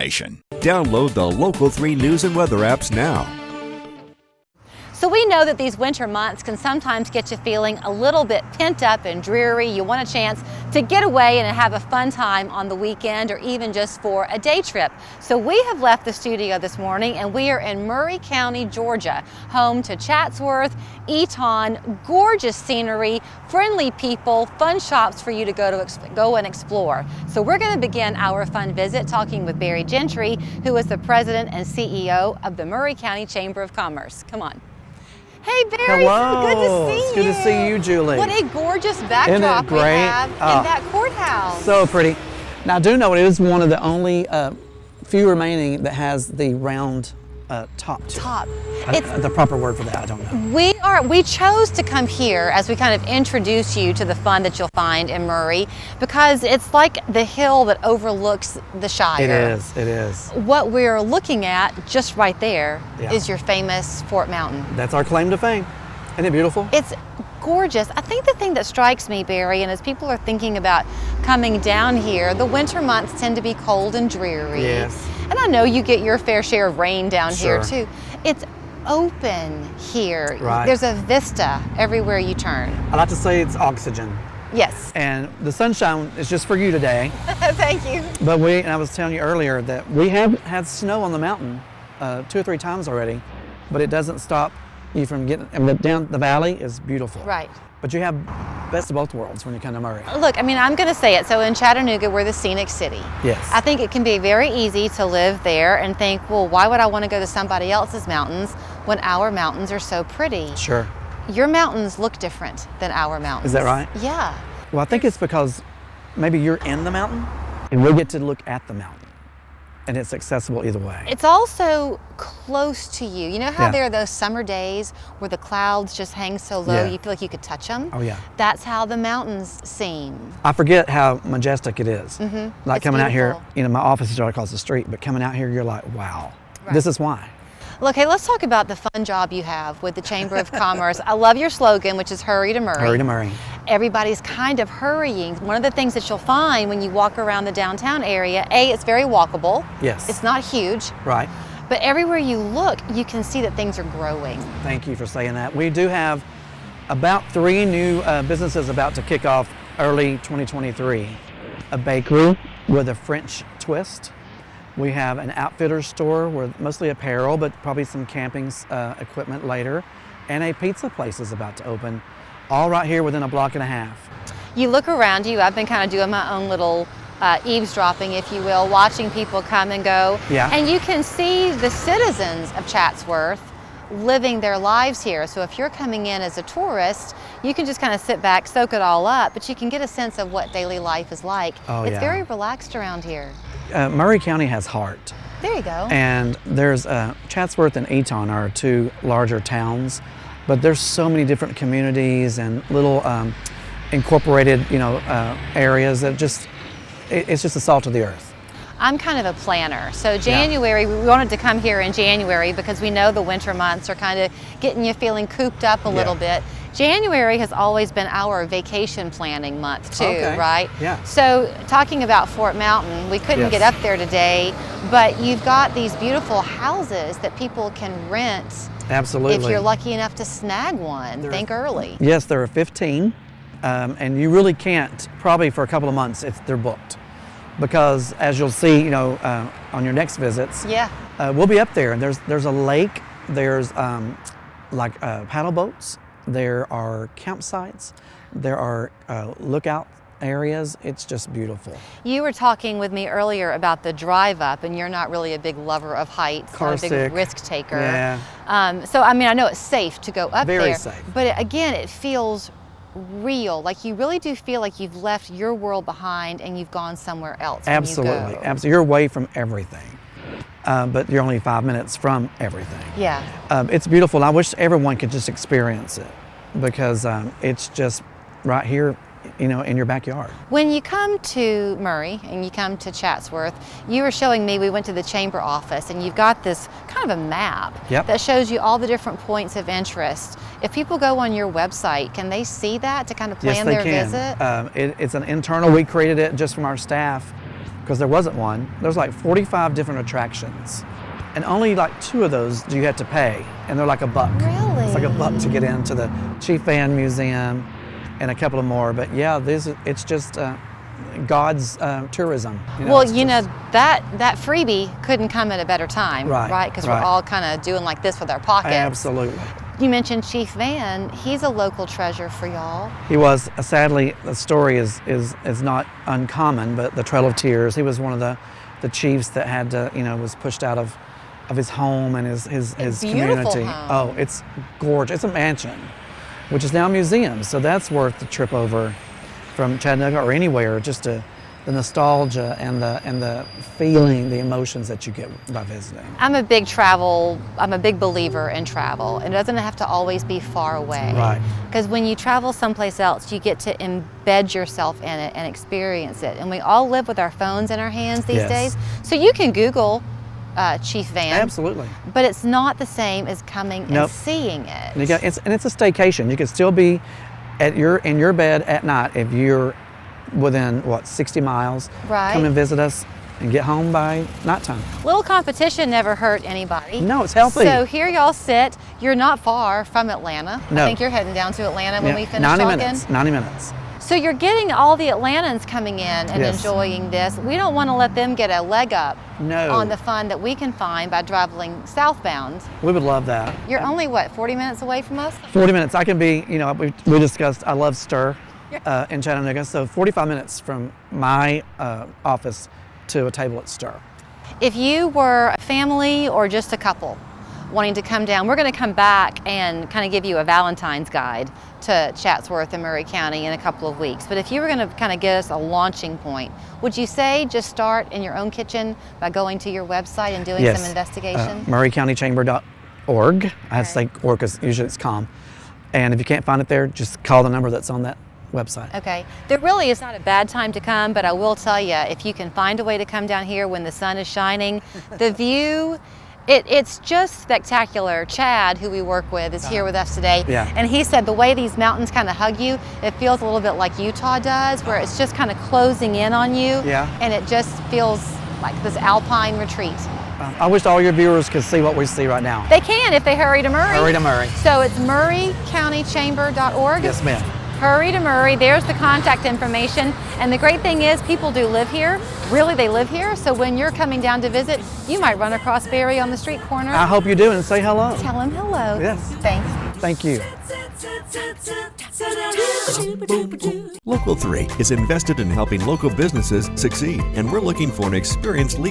information. Download the Local 3 News and Weather apps now. So we know that these winter months can sometimes get you feeling a little bit pent up and dreary. You want a chance to get away and have a fun time on the weekend or even just for a day trip. So we have left the studio this morning and we are in Murray County, Georgia, home to Chatsworth, Eton, gorgeous scenery, friendly people, fun shops for you to go and explore. So we're going to begin our fun visit talking with Barry Gentry, who is the president and CEO of the Murray County Chamber of Commerce. Come on. Hey Barry, hello. So good to see you. It's good to see you, Julie. What a gorgeous backdrop we have in that courthouse. So pretty. Now I do know it is one of the only few remaining that has the round top to it. It's the proper word for that, I don't know. We chose to come here as we kind of introduce you to the fun that you'll find in Murray because it's like the hill that overlooks the Shire. It is. What we're looking at just right there is your famous Fort Mountain. That's our claim to fame. Isn't it beautiful? It's gorgeous. I think the thing that strikes me, Barry, and as people are thinking about coming down here, the winter months tend to be cold and dreary. Yes. And I know you get your fair share of rain down here too. It's open here. Right. There's a vista everywhere you turn. I like to say it's oxygen. Yes. And the sunshine is just for you today. Thank you. But and I was telling you earlier that we have had snow on the mountain 2 or 3 times already, but it doesn't stop you from getting, and down the valley is beautiful. Right. But you have best of both worlds when you come to Murray. Look, I mean, I'm going to say it. So in Chattanooga, we're the scenic city. Yes. I think it can be very easy to live there and think, well, why would I want to go to somebody else's mountains when our mountains are so pretty? Sure. Your mountains look different than our mountains. Is that right? Yeah. Well, I think it's because maybe you're in the mountain and we get to look at the mountain. And it's accessible either way. It's also close to you. You know how there are those summer days where the clouds just hang so low you feel like you could touch them? Oh yeah. That's how the mountains seem. I forget how majestic it is. Mm-hmm. Like it's coming out here, beautiful. my office is right across the street, but coming out here, you're like, wow, this is why. Look, hey, let's talk about the fun job you have with the Chamber of Commerce. I love your slogan, which is Hurry to Murray. Hurry to Murray. Everybody's kind of hurrying. One of the things that you'll find when you walk around the downtown area, it's very walkable. Yes. It's not huge. Right. But everywhere you look, you can see that things are growing. Thank you for saying that. We do have about 3 new businesses about to kick off early 2023. A bakery with a French twist. We have an outfitter store with mostly apparel, but probably some camping equipment later. And a pizza place is about to open, all right here within a block and a half. You look around you, I've been kind of doing my own little eavesdropping, if you will, watching people come and go. Yeah. And you can see the citizens of Chatsworth living their lives here. So if you're coming in as a tourist, you can just kind of sit back, soak it all up, but you can get a sense of what daily life is like. It's very relaxed around here. Murray County has heart. There you go. And there's Chatsworth and Eton are 2 larger towns, but there's so many different communities and little incorporated, areas that it's just the salt of the earth. I'm kind of a planner. So January, we wanted to come here in January because we know the winter months are kind of getting you feeling cooped up a little bit. January has always been our vacation planning month too, right? Yeah. So talking about Fort Mountain, we couldn't get up there today, but you've got these beautiful houses that people can rent. Absolutely. If you're lucky enough to snag one, think early. Yes, there are 15, and you really can't, probably for a couple of months, they're booked. Because as you'll see, on your next visits, we'll be up there, and there's a lake, there's paddle boats, there are campsites, there are lookout areas. It's just beautiful. You were talking with me earlier about the drive up, and you're not really a big lover of heights, Car not a big sick. risk taker. Yeah. So I mean, I know it's safe to go up there. Very safe. But again, it feels real. Like you really do feel like you've left your world behind and you've gone somewhere else. Absolutely. When you go. Absolutely. You're away from everything. But you're only 5 minutes from everything. Yeah. It's beautiful. I wish everyone could just experience it because it's just right here, in your backyard. When you come to Murray and you come to Chatsworth, you were showing me, we went to the chamber office, and you've got this kind of a map that shows you all the different points of interest. If people go on your website, can they see that to kind of plan their visit? It's an internal, we created it just from our staff because there wasn't one. There's like 45 different attractions. And only like 2 of those do you have to pay, and they're like $1. Really? It's like $1 to get into the Chief Van Museum and a couple of more. But yeah, it's just God's tourism. Well, that freebie couldn't come at a better time, right? Because we're all kind of doing like this with our pockets. Absolutely. You mentioned Chief Van. He's a local treasure for y'all. He was. Sadly, the story is not uncommon, but the Trail of Tears. He was one of the chiefs that had to, was pushed out of his home and his community. Home. Oh, it's gorgeous. It's a mansion, which is now a museum. So that's worth the trip over from Chattanooga or anywhere, just the nostalgia and the feeling, the emotions that you get by visiting. I'm a big believer in travel. It doesn't have to always be far away. Right. Because when you travel someplace else, you get to embed yourself in it and experience it. And we all live with our phones in our hands these days. So you can Google Chief Van. Absolutely. But it's not the same as coming and seeing it. And it's a staycation. You can still be in your bed at night if you're within 60 miles. Right. Come and visit us and get home by nighttime. Little competition never hurt anybody. No, it's healthy. So here y'all sit. You're not far from Atlanta. No. I think you're heading down to Atlanta when we finish 90 talking. minutes. 90 minutes. So you're getting all the Atlantans coming in and enjoying this. We don't want to let them get a leg up on the fun that we can find by traveling southbound. We would love that. You're only, 40 minutes away from us? 40 minutes. I can be, we discussed, I love Stir in Chattanooga, so 45 minutes from my office to a table at Stir. If you were a family or just a couple wanting to come down, we're going to come back and kind of give you a Valentine's guide to Chatsworth and Murray County in a couple of weeks. But if you were going to kind of get us a launching point, would you say just start in your own kitchen by going to your website and doing some investigation? MurrayCountyChamber.org. I have to say org because usually it's com. And if you can't find it there, just call the number that's on that website. Okay. There really is not a bad time to come, but I will tell you, if you can find a way to come down here when the sun is shining, the view, it's just spectacular. Chad, who we work with, is here with us today. Yeah. And he said the way these mountains kind of hug you, it feels a little bit like Utah does, where it's just kind of closing in on you. Yeah. And it just feels like this alpine retreat. I wish all your viewers could see what we see right now. They can if they hurry to Murray. Hurry to Murray. So it's MurrayCountyChamber.org. Yes, ma'am. Hurry to Murray. There's the contact information. And the great thing is people do live here. Really, they live here. So when you're coming down to visit, you might run across Barry on the street corner. I hope you do, and say hello. Tell him hello. Yes. Thanks. Thank you. Local 3 is invested in helping local businesses succeed, and we're looking for an experienced leader